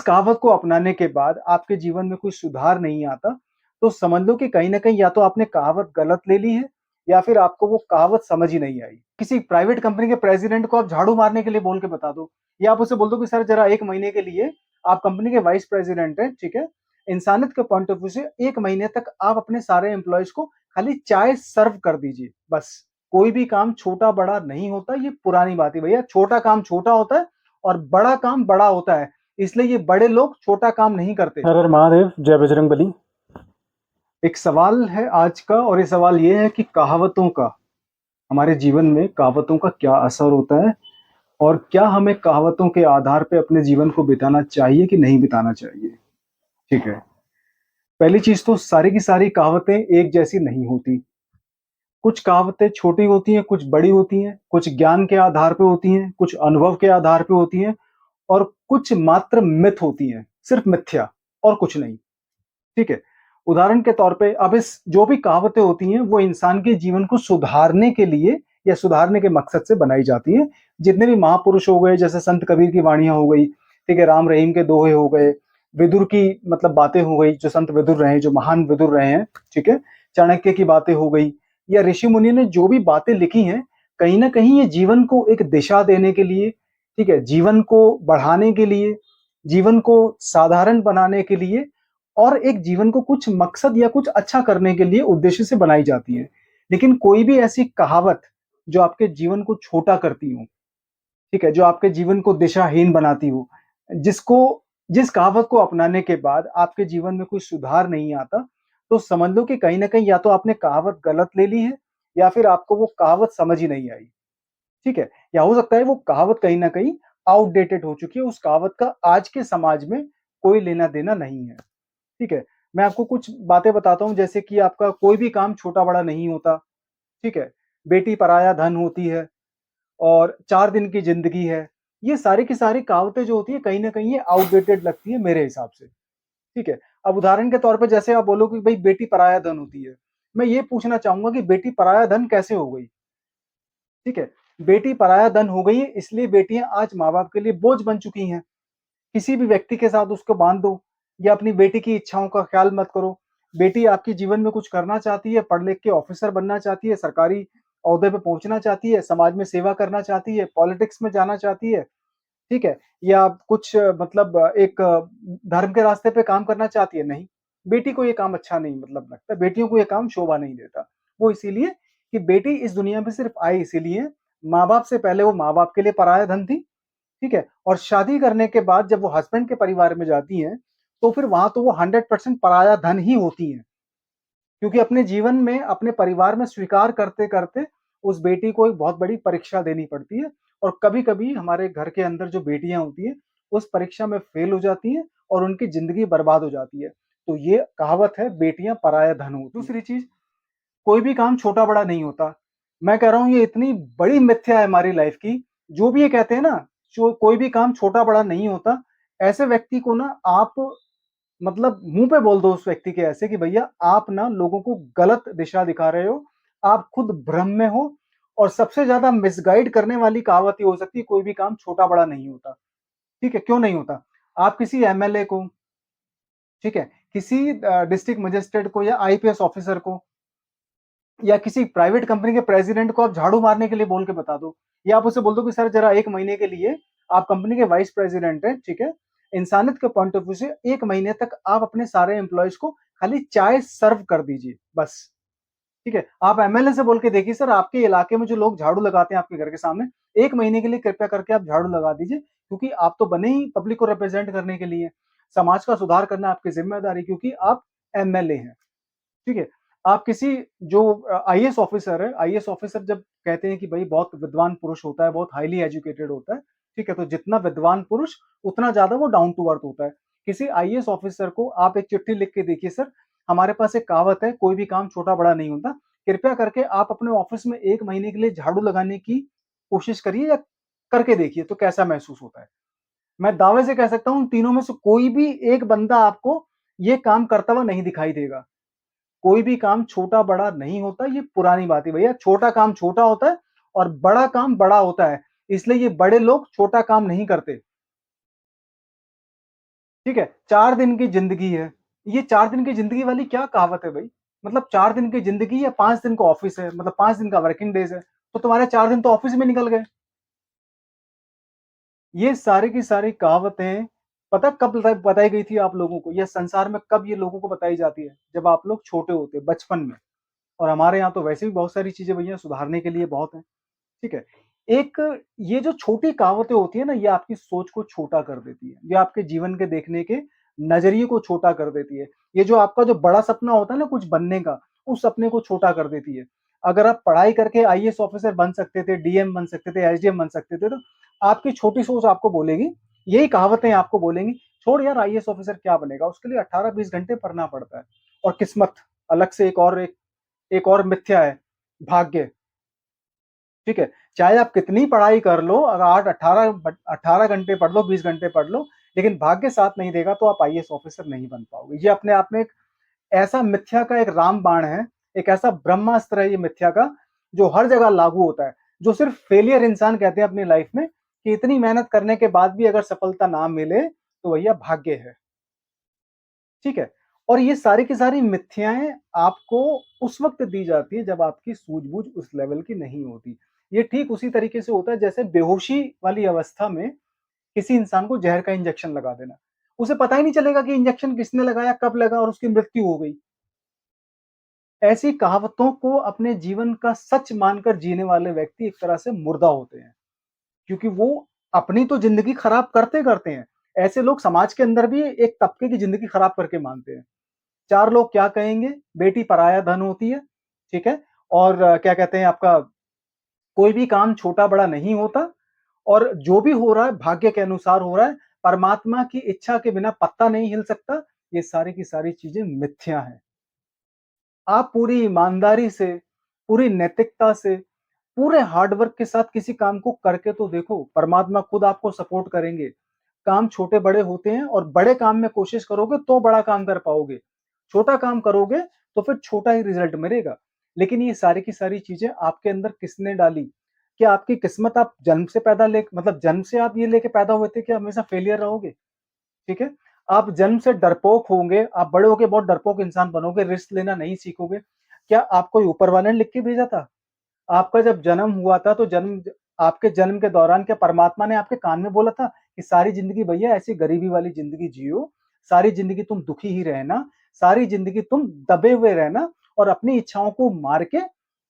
जिस कहावत को अपनाने के बाद आपके जीवन में कोई सुधार नहीं आता, तो समझ लो कि कहीं न कहीं या तो आपने कहावत गलत ले ली है या फिर आपको वो कहावत समझ ही नहीं आई। किसी प्राइवेट कंपनी के प्रेज़िडेंट को आप झाड़ू मारने के लिए बोल के बता दो या आप उसे बोल दो कि सर ज़रा 1 महीने के लिए आप कंपनी के वाइस प्रेज़िडेंट हैं, ठीक है? इंसानियत के पॉइंट ऑफ व्यू से 1 महीने तक आप अपने सारे एम्प्लॉइज़ को खाली चाय सर्व कर दीजिए, बस। कोई भी काम छोटा-बड़ा नहीं होता, ये पुरानी बात है भैया। छोटा काम छोटा होता है और बड़ा काम बड़ा होता है। इसलिए ये बड़े लोग छोटा काम नहीं करते। हर हर महादेव, जय बजरंगबली। एक सवाल है आज का और ये सवाल ये है कि कहावतों का हमारे जीवन में कहावतों का क्या असर होता है और क्या हमें कहावतों के आधार पे अपने जीवन को बिताना चाहिए कि नहीं बिताना चाहिए? ठीक है। पहली चीज़ तो सारी की सारी कहावतें एक जैसी नहीं होती। कुछ कहावतें छोटी होती हैं, कुछ बड़ी होती हैं, कुछ ज्ञान के आधार पे होती हैं, कुछ अनुभव के आधार पे होती हैं और कुछ मात्र मिथ होती हैं, सिर्फ मिथ्या और कुछ नहीं। ठीक है? उदाहरण के तौर पे अब इस जो भी कहावतें होती हैं, वो इंसान के जीवन को सुधारने के लिए या सुधारने के मकसद से बनाई जाती हैं। जितने भी महापुरुष हो गए, जैसे संत कबीर की वाणियाँ हो गई, ठीक है? राम रहीम के दोहे हो गए, विदुर की मतलब बातें हो गई, जो संत विदुर रहे हैं, जो महान विदुर रहे हैं, ठीक है? चाणक्य की बातें हो गई या ऋषि मुनि ने जो भी बातें लिखी हैं, कहीं न कहीं ये जीवन को एक दिशा देने के लिए, ठीक है? जीवन को बढ़ाने के लिए, जीवन को साधारण बनाने के लिए और एक जीवन को कुछ मकसद या कुछ अच्छा करने के लिए उद्देश्य से बनाई जाती है। लेकिन कोई भी ऐसी कहावत जो आपके जीवन को छोटा करती हो, ठीक है? जो आपके जीवन को दिशाहीन बनाती हो, जिसको जिस कहावत को अपनाने के बाद आपके जीवन में कोई सुधार नहीं आता, तो समझ लो कि कहीं न कहीं या तो आपने कहावत गलत ले ली है या फिर आपको वो कहावत समझ ही नहीं आई, ठीक है? या हो सकता है वो कहावत कहीं न कहीं आउटडेटेड हो चुकी है, उस कहावत का आज के समाज में कोई लेना-देना नहीं है। ठीक है? मैं आपको कुछ बातें बताता हूँ जैसे कि आपका कोई भी काम छोटा-बड़ा नहीं होता, ठीक है? बेटी पराया धन होती है और 4 दिन की ज़िंदगी है। ये सारी की सारी कहावतें जो होती हैं कहीं न कहीं ये आउटडेटेड लगती है मेरे हिसाब से, ठीक है? अब उदाहरण के तौर पे जैसे आप बोलो कि भई बेटी पराया धन होती है। मैं ये पूछना चाहूँगा कि बेटी पराया धन कैसे हो गई? ठीक है? बेटी पराया धन हो गई है इसलिए बेटियाँ आज माँ-बाप के लिए बोझ बन चुकी हैं। किसी भी व्यक्ति के साथ उसको बाँध दो या अपनी बेटी की इच्छाओं का ख्याल मत करो। बेटी आपके जीवन में कुछ करना चाहती है, पढ़ लिख के ऑफ़िसर बनना चाहती है, सरकारी ओहदे पे पहुँचना चाहती है, समाज में सेवा करना चाहती है, पॉलिटिक्स में जाना चाहती है, ठीक है? या कुछ मतलब एक धर्म के रास्ते पे काम करना चाहती है, नहीं। बेटी को ये काम अच्छा नहीं मतलब लगता, बेटियों को ये काम शोभा नहीं देता। वो इसीलिए कि बेटी इस दुनिया में सिर्फ़ आई इसीलिए, माँ-बाप से पहले वो माँ-बाप के लिए पराया धन थी, ठीक है? और शादी करने के बाद जब वो हस्बैंड के परिवार में जाती हैं, तो फिर वहाँ तो वो 100% पराया धन ही होती हैं। क्योंकि अपने जीवन में, अपने परिवार में स्वीकार करते-करते उस बेटी को एक बहुत बड़ी परीक्षा देनी पड़ती है और कभी-कभी हमारे घर के अंदर जो बेटियाँ होती हैं, उस परीक्षा में फेल हो जाती हैं और उनकी ज़िंदगी बर्बाद हो जाती है। तो ये कहावत है, बेटियाँ पराया धन होती हैं। दूसरी चीज़, कोई भी काम छोटा-बड़ा नहीं होता। मैं कह रहा हूँ ये इतनी बड़ी मिथ्या है हमारी लाइफ़ की, जो भी ये कहते हैं ना, जो कोई भी काम छोटा-बड़ा नहीं होता, ऐसे व्यक्ति को ना आप मतलब मुँह पे बोल दो उस व्यक्ति के ऐसे कि भैया आप ना लोगों को गलत दिशा दिखा रहे हो, आप खुद भ्रम में हो और सबसे ज़्यादा मिसगाइड करने वाली कहावत ये हो सकती है कोई भी काम छोटा-बड़ा नहीं होता। ठीक है? क्यों नहीं होता? आप किसी एमएलए को, ठीक है? किसी डिस्ट्रिक्ट मजिस्ट्रेट को या आईपीएस ऑफिसर को या किसी प्राइवेट कंपनी के प्रेसिडेंट को आप झाड़ू मारने के लिए बोल के बता दो या आप उसे बोल दो कि सर जरा 1 महीने के लिए आप कंपनी के वाइस प्रेसिडेंट हैं, ठीक है? इंसानियत के पॉइंट ऑफ व्यू से 1 महीने तक आप अपने सारे एम्प्लॉइज़ को खाली चाय सर्व कर दीजिए, बस। ठीक है? आप एमएलए से बोल के देखिए सर आपके इलाके में जो लोग झाड़ू लगाते हैं आपके घर के सामने, 1 महीने के लिए कृपया करके आप झाड़ू लगा दीजिए क्योंकि आप तो बने ही पब्लिक को रिप्रेजेंट करने के लिए। समाज का सुधार करना आपकी ज़िम्मेदारी क्योंकि आप एमएलए हैं। ठीक है? आप किसी जो आईएएस ऑफिसर है, आईएएस ऑफिसर जब कहते हैं कि भई बहुत विद्वान पुरुष होता है, बहुत हाइली एजुकेटेड होता है, ठीक है? तो जितना विद्वान पुरुष, उतना ज़्यादा वो डाउन टू अर्थ होता है। किसी आईएएस ऑफिसर को आप एक चिट्ठी लिख के देखिए सर, हमारे पास एक कहावत है, कोई भी काम छोटा-बड़ा नहीं होता। कृपया करके आप अपने ऑफिस में 1 महीने के लिए झाड़ू लगाने की कोशिश करिए या करके देखिए, तो कैसा महसूस होता है। मैं दावे से कह सकता हूँ, तीनों में से कोई भी एक बंदा आपको ये काम करता हुआ नहीं दिखाई देगा। कोई भी काम छोटा-बड़ा नहीं होता, ये पुरानी बात है भैया। छोटा काम छोटा होता है और बड़ा काम बड़ा होता है। इसलिए ये बड़े लोग छोटा काम नहीं करते। ठीक है? 4 दिन की ज़िंदगी है। ये 4 दिन की ज़िंदगी वाली क्या कहावत है भई? मतलब 4 दिन की ज़िंदगी या 5 दिन का ऑफ़िस है, मतलब 5 दिन का वर्किंग डेज़ है, तो तुम्हारे 4 दिन तो ऑफ़िस में निकल गए। ये सारी की सारी कहावतें पता कब बताई गई थी आप लोगों को? या संसार में कब ये लोगों को बताई जाती है? जब आप लोग छोटे होते, बचपन में। और हमारे यहाँ तो वैसे भी बहुत सारी चीज़ें भैया सुधारने के लिए बहुत हैं, ठीक है? एक ये जो छोटी कहावतें होती हैं ना, ये आपकी सोच को छोटा कर देती है। ये आपके जीवन के देखने के नज़रिए को छोटा कर देती है। ये जो आपका जो बड़ा सपना होता है ना कुछ बनने का, उस सपने को छोटा कर देती है। अगर आप पढ़ाई करके आईएएस ऑफिसर बन सकते थे, डीएम बन सकते थे, एसडीएम बन सकते थे, तो आपकी छोटी सोच आपको बोलेगी, यही कहावतें आपको बोलेंगी, "छोड़ यार आईएएस ऑफिसर क्या बनेगा? उसके लिए 18-20 घंटे पढ़ना पड़ता है।" और किस्मत अलग से एक और मिथ्या है, भाग्य। ठीक है? चाहे आप कितनी पढ़ाई कर लो, अगर 18 घंटे पढ़ लो, 20 घंटे पढ़ लो, लेकिन भाग्य साथ नहीं देगा तो आप आईएएस ऑफिसर नहीं बन पाओगे। ये अपने आप में एक ऐसा मिथ्या का एक रामबाण है, एक ऐसा ब्रह्मास्त्र है ये मिथ्या का, जो हर जगह लागू होता है। जो सिर्फ फेलियर इंसान कहते हैं अपनी लाइफ में कि इतनी मेहनत करने के बाद भी अगर सफलता ना मिले, तो भैया भाग्य है। ठीक है? और ये सारी की सारी मिथ्याएँ आपको उस वक़्त दी जाती है जब आपकी सूझबूझ उस लेवल की नहीं होती। ये ठीक उसी तरीके से होता है जैसे बेहोशी वाली अवस्था में किसी इंसान को ज़हर का इंजेक्शन लगा देना। उसे पता ही नहीं चलेगा कि इंजेक्शन किसने लगाया, कब लगा और उसकी मृत्यु हो गई। ऐसी कहावतों को अपने जीवन का सच मानकर जीने वाले व्यक्ति एक तरह से मुर्दा होते हैं, क्योंकि वो अपनी तो ज़िंदगी खराब करते-करते हैं। ऐसे लोग समाज के अंदर भी एक तबके की ज़िंदगी खराब करके मानते हैं। 4 लोग क्या कहेंगे? बेटी पराया धन होती है, ठीक है? और क्या कहते हैं आपका कोई भी काम छोटा-बड़ा नहीं होता और जो भी हो रहा है भाग्य के अनुसार हो रहा है, परमात्मा की इच्छा के बिना पत्ता नहीं हिल सकता, ये सारी की सारी चीज़ें मिथ्या हैं। आप पूरी ईमानदारी से, पूरी नैतिकता से, पूरे हार्ड वर्क के साथ किसी काम को करके तो देखो, परमात्मा खुद आपको सपोर्ट करेंगे। काम छोटे-बड़े होते हैं और बड़े काम में कोशिश करोगे तो बड़ा काम कर पाओगे। छोटा काम करोगे तो फिर छोटा ही रिज़ल्ट मिलेगा। लेकिन ये सारी की सारी चीज़ें आपके अंदर किसने डाली? क्या आपकी किस्मत आप जन्म से पैदा ले मतलब जन्म से आप ये लेके पैदा हुए थे कि हमेशा फेलियर रहोगे? ठीक है? आप जन्म से डरपोक होंगे, आप बड़े होके बहुत डरपोक इंसान बनोगे, रिस्क लेना नहीं सीखोगे। क्या आपको ये ऊपर वाले ने लिख के भेजा था? आपका जब जन्म हुआ था तो आपके जन्म के दौरान क्या परमात्मा ने आपके कान में बोला था कि सारी ज़िंदगी भैया ऐसी गरीबी वाली ज़िंदगी जियो, सारी ज़िंदगी तुम दुखी ही रहना, सारी ज़िंदगी तुम दबे हुए रहना और अपनी इच्छाओं को मार के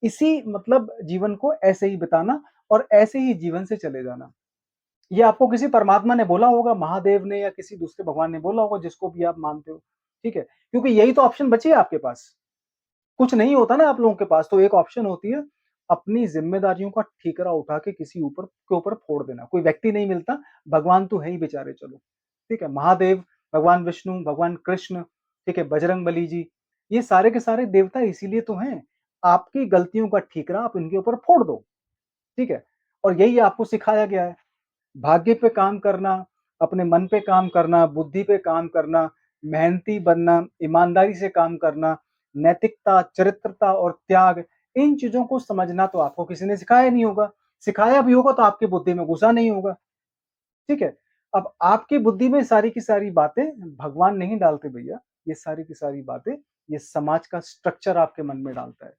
इसी मतलब जीवन को ऐसे ही बिताना और ऐसे ही जीवन से चले जाना। ये आपको किसी परमात्मा ने बोला होगा, महादेव ने या किसी दूसरे भगवान ने बोला होगा जिसको भी आप मानते हो, ठीक है? क्योंकि यही तो ऑप्शन बची है आपके पास। कुछ नहीं होता ना आप लोगों के पास तो एक ऑप्शन होती है, अपनी ज़िम्मेदारियों का ठीकरा उठा के किसी ऊपर फोड़ देना। कोई व्यक्ति नहीं मिलता, भगवान तो है ही बेचारे चलो, ठीक है? महादेव, भगवान विष्णु, भगवान कृष्ण, ठीक है? बजरंगबली जी, ये सारे के सारे देवता इसीलिए तो हैं। आपकी गलतियों का ठीकरा आप इनके ऊपर फोड़ दो, ठीक है? और यही आपको सिखाया गया है। भाग्य पे काम करना, अपने मन पे काम करना, बुद्धि पे काम करना, मेहनती बनना, ईमानदारी से काम करना, नैतिकता, चरित्रता और त्याग, इन चीज़ों को समझना तो आपको किसी ने सिखाया नहीं होगा। सिखाया भी होगा तो आपकी बुद्धि में घुसा नहीं होगा, ठीक है? अब आपकी बुद्धि में सारी की सारी बातें भगवान नहीं डालते भैया, ये सारी की सारी बातें ये समाज का स्ट्रक्चर आपके मन में डालता है।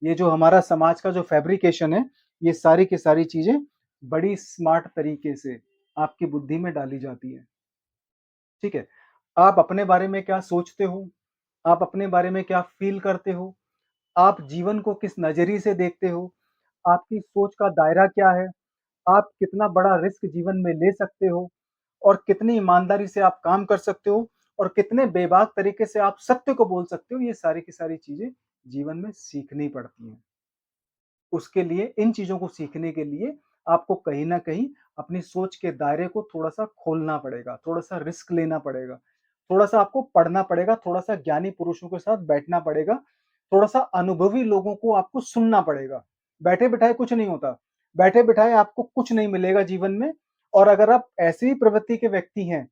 ये जो हमारा समाज का जो फैब्रिकेशन है, ये सारी की सारी चीज़ें बड़ी स्मार्ट तरीके से आपकी बुद्धि में डाली जाती हैं, ठीक है? आप अपने बारे में क्या सोचते हो? आप अपने बारे में क्या फ़ील करते हो? आप जीवन को किस नज़रिए से देखते हो? आपकी सोच का दायरा क्या है? आप कितना बड़ा रिस्क जीवन में ले सकते हो? और कितनी ईमानदारी से आप काम कर सकते हो? और कितने बेबाक तरीके से आप सत्य को बोल सकते हो? ये सारी की सारी चीज़ें जीवन में सीखनी पड़ती हैं। उसके लिए इन चीज़ों को सीखने के लिए आपको कहीं न कहीं अपनी सोच के दायरे को थोड़ा-सा खोलना पड़ेगा, थोड़ा-सा रिस्क लेना पड़ेगा, थोड़ा-सा आपको पढ़ना पड़ेगा, थोड़ा-सा ज्ञानी पुरुषों के साथ बैठना पड़ेगा, थोड़ा-सा अनुभवी लोगों को आपको सुनना पड़ेगा। बैठे-बिठाए कुछ नहीं होता, बैठे-बिठाए आपको कुछ नहीं मिलेगा जीवन में और अगर आप ऐसी ही प्रवृत्ति के व्यक्ति हैं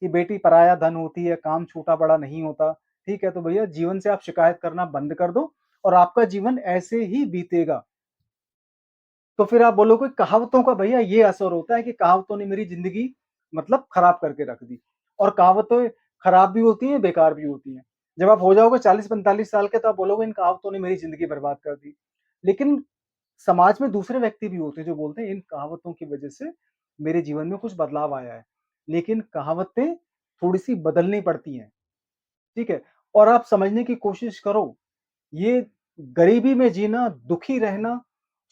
कि बेटी पराया धन होती है, काम छोटा-बड़ा नहीं होता, ठीक है? तो भैया जीवन से आप शिकायत करना बंद कर दो और आपका जीवन ऐसे ही बीतेगा। तो फिर आप बोलोगे कहावतों का भैया ये असर होता है कि कहावतों ने मेरी ज़िंदगी मतलब खराब करके रख दी। और कहावतें खराब भी होती हैं, बेकार भी होती हैं। जब आप हो जाओगे 40-45 साल के तो आप बोलोगे इन कहावतों ने मेरी ज़िंदगी बर्बाद कर दी। लेकिन समाज में दूसरे व्यक्ति भी होते हैं जो बोलते हैं इन कहावतों की वज़ह से मेरे जीवन में कुछ बदलाव आया है। लेकिन कहावतें थोड़ी-सी बदलनी पड़ती हैं, ठीक है? और आप समझने की कोशिश करो, ये गरीबी में जीना, दुखी रहना,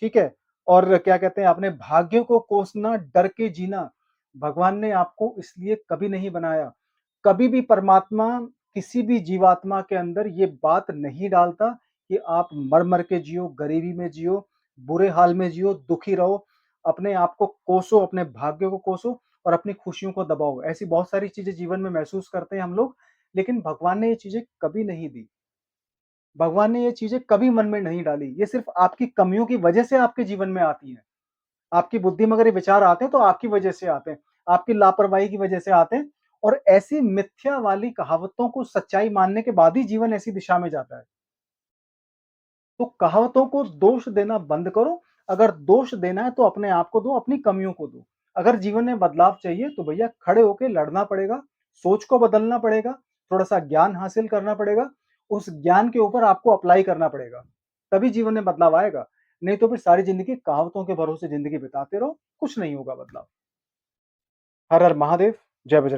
ठीक है? और क्या कहते हैं अपने भाग्य को कोसना, डर के जीना, भगवान ने आपको इसलिए कभी नहीं बनाया। कभी भी परमात्मा किसी भी जीवात्मा के अंदर ये बात नहीं डालता कि आप मर-मर के जियो, गरीबी में जियो, बुरे हाल में जियो, दुखी रहो, अपने आप को कोसो, अपने भाग्य को कोसो और अपनी खुशियों को दबाओ। ऐसी बहुत सारी चीज़ें जीवन में महसूस करते हैं हम लोग, लेकिन भगवान ने ये चीज़ें कभी नहीं दी। भगवान ने ये चीज़ें कभी मन में नहीं डाली। ये सिर्फ़ आपकी कमियों की वजह से आपके जीवन में आती हैं। आपकी बुद्धि में अगर ये विचार आते हैं तो आपकी वजह से आते हैं। आपकी लापरवाही की वजह से आते हैं और ऐसी मिथ्या वाली कहावतों को सच्चाई मानने के बाद ही जीवन ऐसी दिशा में जाता है। तो कहावतों को दोष देना बंद करो। अगर दोष देना है तो अपने आप को दो, अपनी कमियों को दो। अगर जीवन में बदलाव चाहिए तो भैया खड़े होके लड़ना पड़ेगा, सोच को बदलना पड़ेगा, थोड़ा-सा ज्ञान हासिल करना पड़ेगा, उस ज्ञान के ऊपर आपको अप्लाई करना पड़ेगा। तभी जीवन में बदलाव आएगा। नहीं तो फिर सारी ज़िंदगी कहावतों के भरोसे ज़िंदगी बिताते रहो, कुछ नहीं होगा बदलाव। हर हर महादेव! जय बजरंग